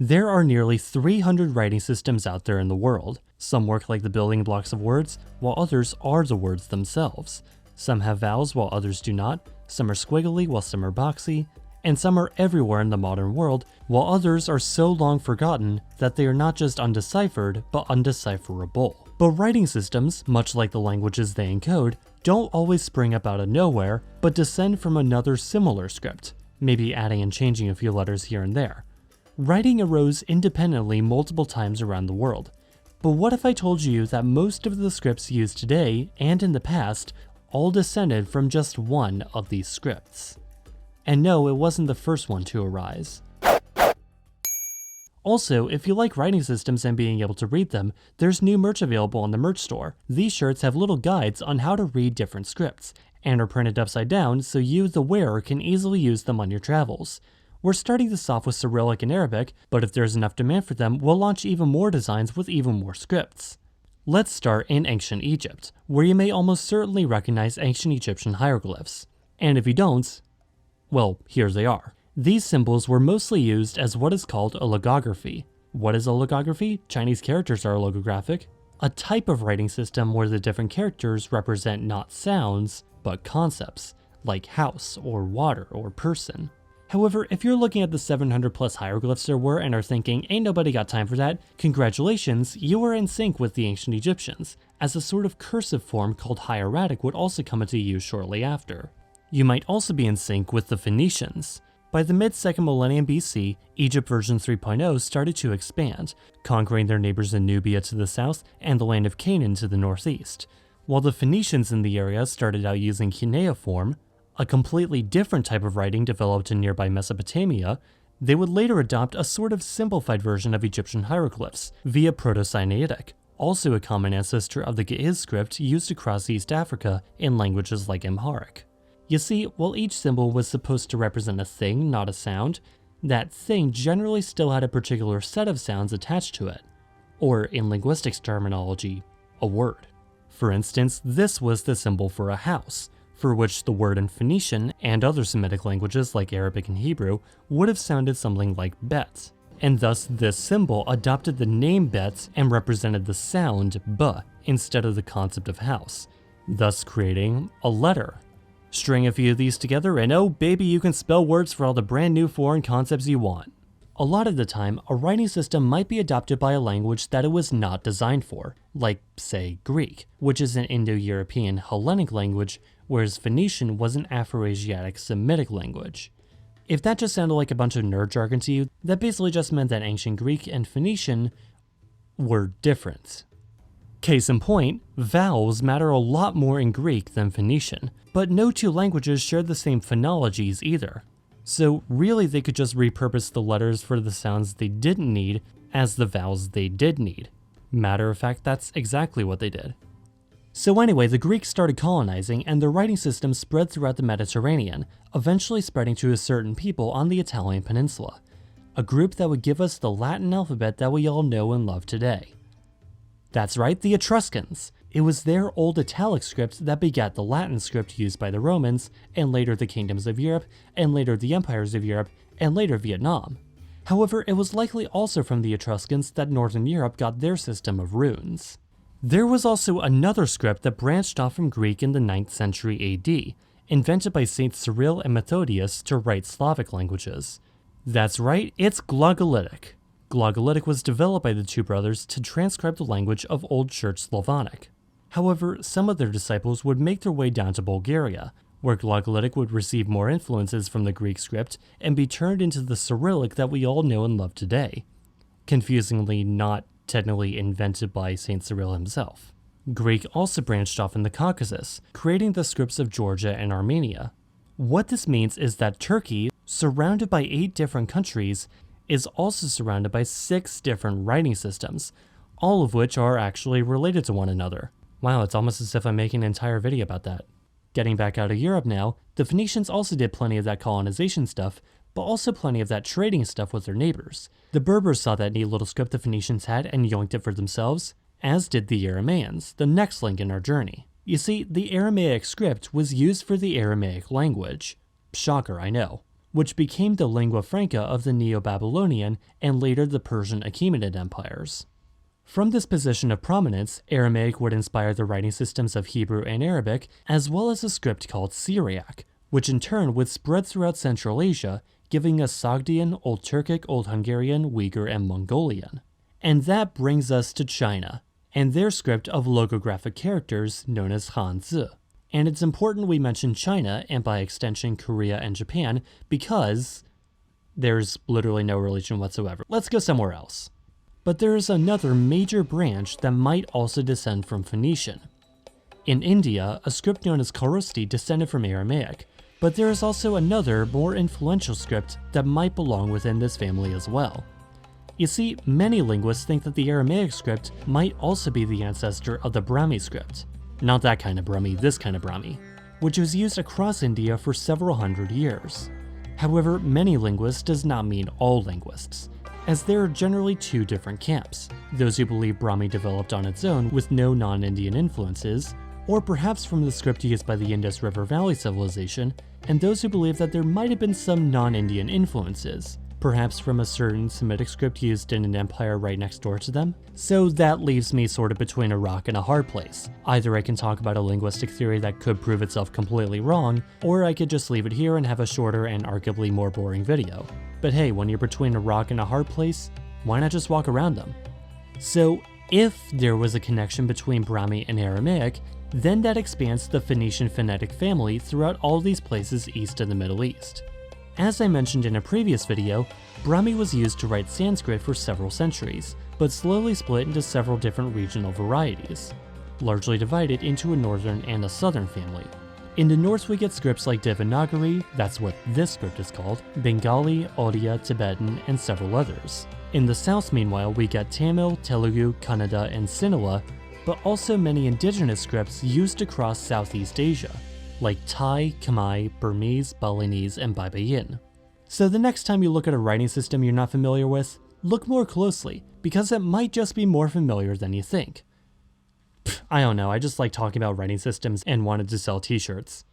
There are nearly 300 writing systems out there in the world. Some work like the building blocks of words, while others are the words themselves. Some have vowels while others do not, some are squiggly while some are boxy, and some are everywhere in the modern world, while others are so long forgotten that they are not just undeciphered, but undecipherable. But writing systems, much like the languages they encode, don't always spring up out of nowhere, but descend from another similar script, maybe adding and changing a few letters here and there. Writing arose independently multiple times around the world. But what if I told you that most of the scripts used today, and in the past, all descended from just one of these scripts? And no, it wasn't the first one to arise. Also, if you like writing systems and being able to read them, there's new merch available on the merch store. These shirts have little guides on how to read different scripts, and are printed upside down so you, the wearer, can easily use them on your travels. We're starting this off with Cyrillic and Arabic, but if there's enough demand for them, we'll launch even more designs with even more scripts. Let's start in ancient Egypt, where you may almost certainly recognize ancient Egyptian hieroglyphs. And if you don't, well, here they are. These symbols were mostly used as what is called a logography. What is a logography? Chinese characters are logographic. A type of writing system where the different characters represent not sounds, but concepts, like house, or water, or person. However, if you're looking at the 700 plus hieroglyphs there were and are thinking, ain't nobody got time for that, congratulations, you are in sync with the ancient Egyptians, as a sort of cursive form called hieratic would also come into use shortly after. You might also be in sync with the Phoenicians. By the mid-2nd millennium BC, Egypt version 3.0 started to expand, conquering their neighbors in Nubia to the south and the land of Canaan to the northeast. While the Phoenicians in the area started out using cuneiform, a completely different type of writing developed in nearby Mesopotamia, they would later adopt a sort of simplified version of Egyptian hieroglyphs via Proto-Sinaitic, also a common ancestor of the Ge'ez script used across East Africa in languages like Amharic. You see, while each symbol was supposed to represent a thing, not a sound, that thing generally still had a particular set of sounds attached to it, or in linguistics terminology, a word. For instance, this was the symbol for a house, for which the word in Phoenician and other Semitic languages like Arabic and Hebrew would have sounded something like bet, and thus this symbol adopted the name bet and represented the sound b instead of the concept of house, thus creating a letter. String a few of these together and oh baby, you can spell words for all the brand new foreign concepts you want. A lot of the time, a writing system might be adopted by a language that it was not designed for, like, say, Greek, which is an Indo-European Hellenic language, whereas Phoenician was an Afro-Asiatic Semitic language. If that just sounded like a bunch of nerd jargon to you, that basically just meant that ancient Greek and Phoenician were different. Case in point, vowels matter a lot more in Greek than Phoenician, but no two languages share the same phonologies either. So really they could just repurpose the letters for the sounds they didn't need as the vowels they did need. Matter of fact, that's exactly what they did. So anyway, the Greeks started colonizing and their writing system spread throughout the Mediterranean, eventually spreading to a certain people on the Italian peninsula, a group that would give us the Latin alphabet that we all know and love today. That's right, the Etruscans. It was their old Italic script that begat the Latin script used by the Romans, and later the kingdoms of Europe, and later the empires of Europe, and later Vietnam. However, it was likely also from the Etruscans that Northern Europe got their system of runes. There was also another script that branched off from Greek in the 9th century AD, invented by Saints Cyril and Methodius to write Slavic languages. That's right, it's Glagolitic. Glagolitic was developed by the two brothers to transcribe the language of Old Church Slavonic. However, some of their disciples would make their way down to Bulgaria, where Glagolitic would receive more influences from the Greek script and be turned into the Cyrillic that we all know and love today. Confusingly, not technically invented by Saint Cyril himself. Greek also branched off in the Caucasus, creating the scripts of Georgia and Armenia. What this means is that Turkey, surrounded by 8 different countries, is also surrounded by 6 different writing systems, all of which are actually related to one another. Wow, it's almost as if I'm making an entire video about that. Getting back out of Europe now, the Phoenicians also did plenty of that colonization stuff, but also plenty of that trading stuff with their neighbors. The Berbers saw that neat little script the Phoenicians had and yoinked it for themselves, as did the Aramaeans, the next link in our journey. You see, the Aramaic script was used for the Aramaic language. Shocker, I know. which became the lingua franca of the Neo-Babylonian and later the Persian Achaemenid empires. From this position of prominence, Aramaic would inspire the writing systems of Hebrew and Arabic, as well as a script called Syriac, which in turn would spread throughout Central Asia, giving us Sogdian, Old Turkic, Old Hungarian, Uyghur, and Mongolian. And that brings us to China, and their script of logographic characters known as Hanzi. And it's important we mention China, and by extension Korea and Japan, because there's literally no relation whatsoever. Let's go somewhere else. But there is another major branch that might also descend from Phoenician. In India, a script known as Kharoshthi descended from Aramaic, but there is also another, more influential script that might belong within this family as well. You see, many linguists think that the Aramaic script might also be the ancestor of the Brahmi script. Not that kind of Brahmi, this kind of Brahmi, which was used across India for several hundred years. However, many linguists does not mean all linguists, as there are generally two different camps: those who believe Brahmi developed on its own with no non-Indian influences, or perhaps from the script used by the Indus River Valley civilization, and those who believe that there might have been some non-Indian influences, perhaps from a certain Semitic script used in an empire right next door to them. So that leaves me sort of between a rock and a hard place. Either I can talk about a linguistic theory that could prove itself completely wrong, or I could just leave it here and have a shorter and arguably more boring video. But hey, when you're between a rock and a hard place, why not just walk around them? So if there was a connection between Brahmi and Aramaic, then that expands the Phoenician phonetic family throughout all these places east of the Middle East. As I mentioned in a previous video, Brahmi was used to write Sanskrit for several centuries, but slowly split into several different regional varieties, largely divided into a northern and a southern family. In the north we get scripts like Devanagari, that's what this script is called, Bengali, Odia, Tibetan, and several others. In the south meanwhile we get Tamil, Telugu, Kannada, and Sinhala, but also many indigenous scripts used across Southeast Asia, like Thai, Khmer, Burmese, Balinese, and Baibayin. So the next time you look at a writing system you're not familiar with, look more closely, because it might just be more familiar than you think. I don't know, I just like talking about writing systems and wanted to sell t-shirts.